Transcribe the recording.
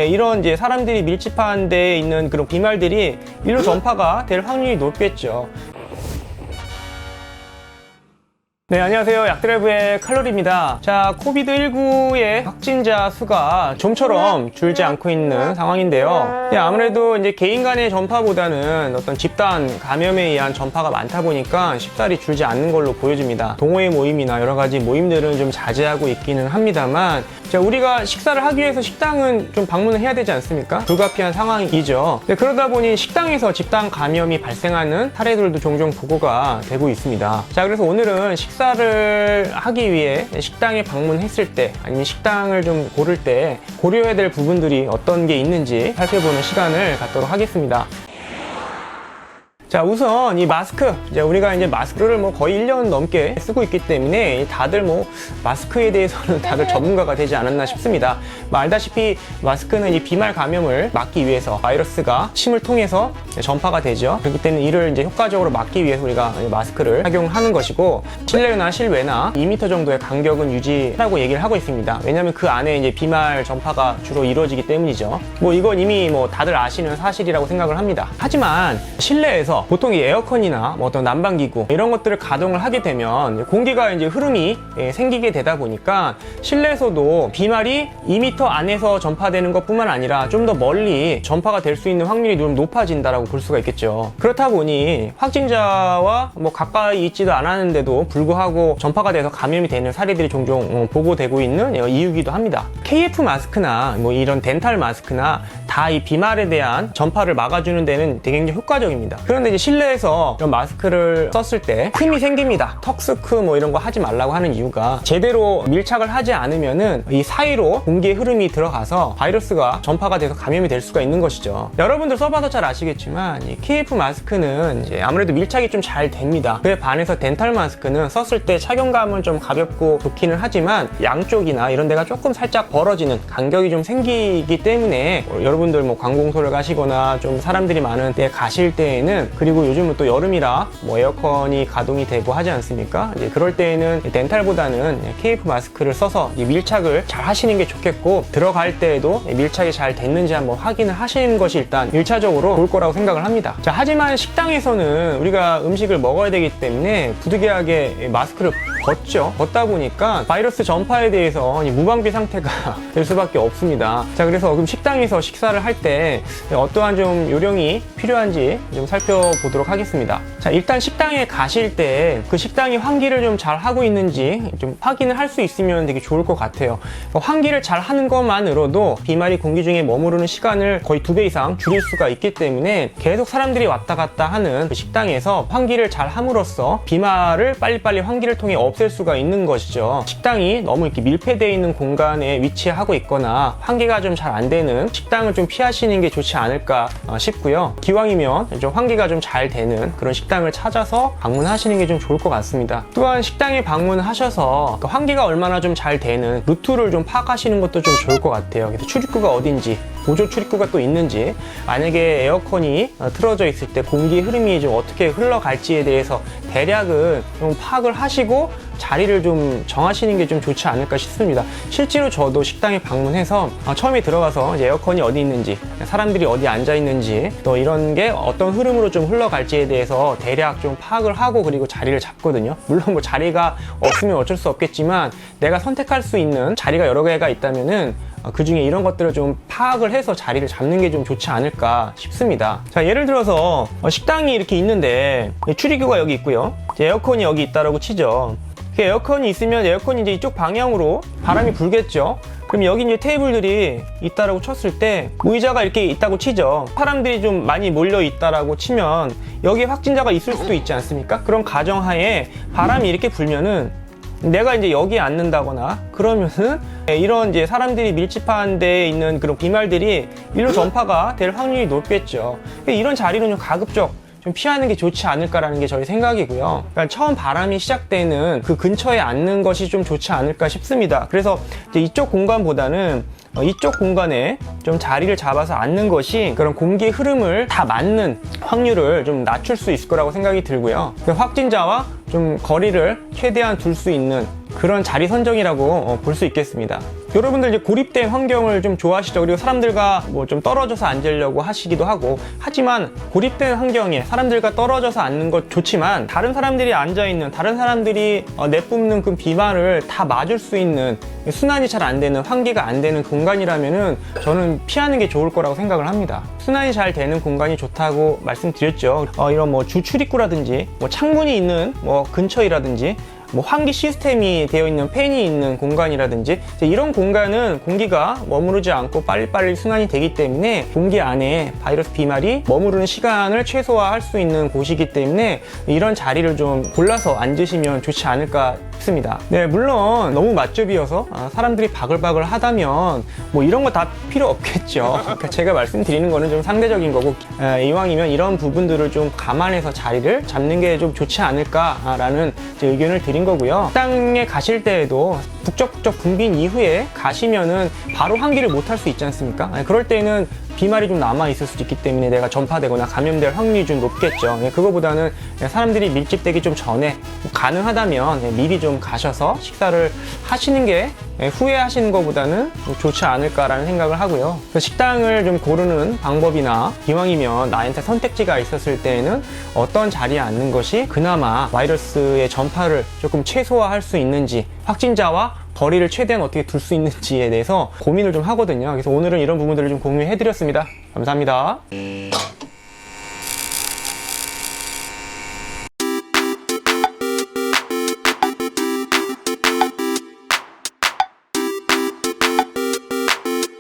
이런 이제 사람들이 밀집한 데에 있는 그런 비말들이 일로 전파가 될 확률이 높겠죠. 네, 안녕하세요. 약드라이브의 칼로리입니다. 자, 코비드19의 확진자 수가 좀처럼 줄지 않고 있는 상황인데요. 아무래도 이제 개인 간의 전파보다는 어떤 집단 감염에 의한 전파가 많다 보니까 쉽사리 줄지 않는 걸로 보여집니다. 동호회 모임이나 여러 가지 모임들은 좀 자제하고 있기는 합니다만, 자, 우리가 식사를 하기 위해서 식당은 좀 방문을 해야 되지 않습니까? 불가피한 상황이죠. 그러다 보니 식당에서 집단 감염이 발생하는 사례들도 종종 보고가 되고 있습니다. 자, 그래서 오늘은 식사를 하기 위해 식당에 방문했을 때, 아니면 식당을 좀 고를 때 고려해야 될 부분들이 어떤 게 있는지 살펴보는 시간을 갖도록 하겠습니다. 자, 우선 이 마스크, 우리가 이제 마스크를 거의 1년 넘게 쓰고 있기 때문에 다들 마스크에 대해서는 다들 전문가가 되지 않았나 싶습니다. 알다시피 마스크는 이 비말 감염을 막기 위해서 바이러스가 침을 통해서 전파가 되죠. 그렇기 때문에 이를 이제 효과적으로 막기 위해서 우리가 마스크를 착용하는 것이고, 실내나 실외나 2m 정도의 간격은 유지하라고 얘기를 하고 있습니다. 왜냐하면 그 안에 이제 비말 전파가 주로 이루어지기 때문이죠. 이건 이미 다들 아시는 사실이라고 생각을 합니다. 하지만 실내에서 보통 이 에어컨이나 어떤 난방기구 이런 것들을 가동을 하게 되면 공기가 이제 흐름이 생기게 되다 보니까 실내에서도 비말이 2m 안에서 전파되는 것뿐만 아니라 좀 더 멀리 전파가 될 수 있는 확률이 좀 높아진다라고 볼 수가 있겠죠. 그렇다 보니 확진자와 가까이 있지도 않았는데도 불구하고 전파가 돼서 감염이 되는 사례들이 종종 보고되고 있는 이유이기도 합니다. KF 마스크나 이런 덴탈 마스크나 다 이 비말에 대한 전파를 막아주는 데는 되게 굉장히 효과적입니다. 그런데 이제 실내에서 이런 마스크를 썼을 때 틈이 생깁니다. 턱스크 이런 거 하지 말라고 하는 이유가, 제대로 밀착을 하지 않으면은 이 사이로 공기의 흐름이 들어가서 바이러스가 전파가 돼서 감염이 될 수가 있는 것이죠. 여러분들 써봐서 잘 아시겠지만 이 KF 마스크는 이제 아무래도 밀착이 좀 잘 됩니다. 그에 반해서 덴탈 마스크는 썼을 때 착용감은 좀 가볍고 좋기는 하지만 양쪽이나 이런 데가 조금 살짝 벌어지는 간격이 좀 생기기 때문에, 여러분들 관공서를 가시거나 좀 사람들이 많은 데 가실 때에는, 그리고 요즘은 또 여름이라 에어컨이 가동이 되고 하지 않습니까? 이제 그럴 때에는 덴탈보다는 KF 마스크를 써서 밀착을 잘 하시는 게 좋겠고, 들어갈 때에도 밀착이 잘 됐는지 한번 확인을 하시는 것이 일단 1차적으로 좋을 거라고 생각을 합니다. 자, 하지만 식당에서는 우리가 음식을 먹어야 되기 때문에 부득이하게 마스크를 벗다 보니까 바이러스 전파에 대해서 무방비 상태가 될 수밖에 없습니다. 자, 그래서 그럼 식당에서 식사를 할 때 어떠한 좀 요령이 필요한지 좀 살펴보도록 하겠습니다. 자, 일단 식당에 가실 때 그 식당이 환기를 좀 잘 하고 있는지 좀 확인을 할 수 있으면 되게 좋을 것 같아요. 환기를 잘 하는 것만으로도 비말이 공기 중에 머무르는 시간을 거의 2배 이상 줄일 수가 있기 때문에, 계속 사람들이 왔다 갔다 하는 그 식당에서 환기를 잘 함으로써 비말을 빨리빨리 환기를 통해 없앨 수가 있는 것이죠. 식당이 너무 이렇게 밀폐되어 있는 공간에 위치하고 있거나 환기가 좀 잘 안 되는 식당을 좀 피하시는 게 좋지 않을까 싶고요. 기왕이면 좀 환기가 좀 잘 되는 그런 식당을 찾아서 방문하시는 게 좀 좋을 것 같습니다. 또한 식당에 방문하셔서 환기가 얼마나 좀 잘 되는 루트를 좀 파악하시는 것도 좀 좋을 것 같아요. 그래서 출입구가 어딘지, 보조 출입구가 또 있는지, 만약에 에어컨이 틀어져 있을 때 공기 흐름이 좀 어떻게 흘러갈지에 대해서 대략은 좀 파악을 하시고 자리를 좀 정하시는 게 좀 좋지 않을까 싶습니다. 실제로 저도 식당에 방문해서 처음에 들어가서 이제 에어컨이 어디 있는지, 사람들이 어디 앉아 있는지, 또 이런 게 어떤 흐름으로 좀 흘러갈지에 대해서 대략 좀 파악을 하고 그리고 자리를 잡거든요. 물론 자리가 없으면 어쩔 수 없겠지만, 내가 선택할 수 있는 자리가 여러 개가 있다면은 그 중에 이런 것들을 좀 파악을 해서 자리를 잡는 게 좀 좋지 않을까 싶습니다. 자, 예를 들어서 식당이 이렇게 있는데 출입구가 여기 있고요. 에어컨이 여기 있다라고 치죠. 에어컨이 있으면 에어컨이 이제 이쪽 방향으로 바람이 불겠죠. 그럼 여기 이제 테이블들이 있다라고 쳤을 때 의자가 이렇게 있다고 치죠. 사람들이 좀 많이 몰려 있다라고 치면 여기에 확진자가 있을 수도 있지 않습니까? 그런 가정하에 바람이 이렇게 불면은 내가 이제 여기에 앉는다거나 그러면은 이런 이제 사람들이 밀집한 데에 있는 그런 비말들이 일로 전파가 될 확률이 높겠죠. 이런 자리는 좀 가급적 좀 피하는 게 좋지 않을까라는 게 저희 생각이고요. 그러니까 처음 바람이 시작되는 그 근처에 앉는 것이 좀 좋지 않을까 싶습니다. 그래서 이제 이쪽 공간보다는 이쪽 공간에 좀 자리를 잡아서 앉는 것이 그런 공기의 흐름을 다 맞는 확률을 좀 낮출 수 있을 거라고 생각이 들고요. 확진자와 좀 거리를 최대한 둘 수 있는 그런 자리 선정이라고 볼 수 있겠습니다. 여러분들 이제 고립된 환경을 좀 좋아하시죠. 그리고 사람들과 뭐 좀 떨어져서 앉으려고 하시기도 하고, 하지만 고립된 환경에 사람들과 떨어져서 앉는 것 좋지만 다른 사람들이 앉아있는, 다른 사람들이 내뿜는 그 비말을 다 맞을 수 있는, 순환이 잘 안 되는, 환기가 안 되는 공간이라면은 저는 피하는 게 좋을 거라고 생각을 합니다. 순환이 잘 되는 공간이 좋다고 말씀드렸죠. 이런 뭐 주 출입구라든지 뭐 창문이 있는 뭐 근처이라든지 뭐 환기 시스템이 되어 있는 팬이 있는 공간이라든지 이런 공간은 공기가 머무르지 않고 빨리빨리 순환이 되기 때문에 공기 안에 바이러스 비말이 머무르는 시간을 최소화할 수 있는 곳이기 때문에 이런 자리를 좀 골라서 앉으시면 좋지 않을까 싶습니다. 네, 물론 너무 맛집이어서 사람들이 바글바글 하다면 뭐 이런 거 다 필요 없겠죠. 그러니까 제가 말씀드리는 거는 좀 상대적인 거고, 이왕이면 이런 부분들을 좀 감안해서 자리를 잡는 게 좀 좋지 않을까라는 의견을 드린 거고요. 식당에 가실 때에도 북적북적 붐빈 이후에 가시면은 바로 환기를 못 할 수 있지 않습니까? 그럴 때는 비말이 좀 남아 있을 수도 있기 때문에 내가 전파되거나 감염될 확률이 좀 높겠죠. 그거보다는 사람들이 밀집되기 좀 전에 가능하다면 미리 좀 가셔서 식사를 하시는 게 후회하시는 것보다는 좋지 않을까라는 생각을 하고요. 식당을 좀 고르는 방법이나 이왕이면 나한테 선택지가 있었을 때에는 어떤 자리에 앉는 것이 그나마 바이러스의 전파를 조금 최소화할 수 있는지, 확진자와 거리를 최대한 어떻게 둘 수 있는지에 대해서 고민을 좀 하거든요. 그래서 오늘은 이런 부분들을 좀 공유해 드렸습니다. 감사합니다.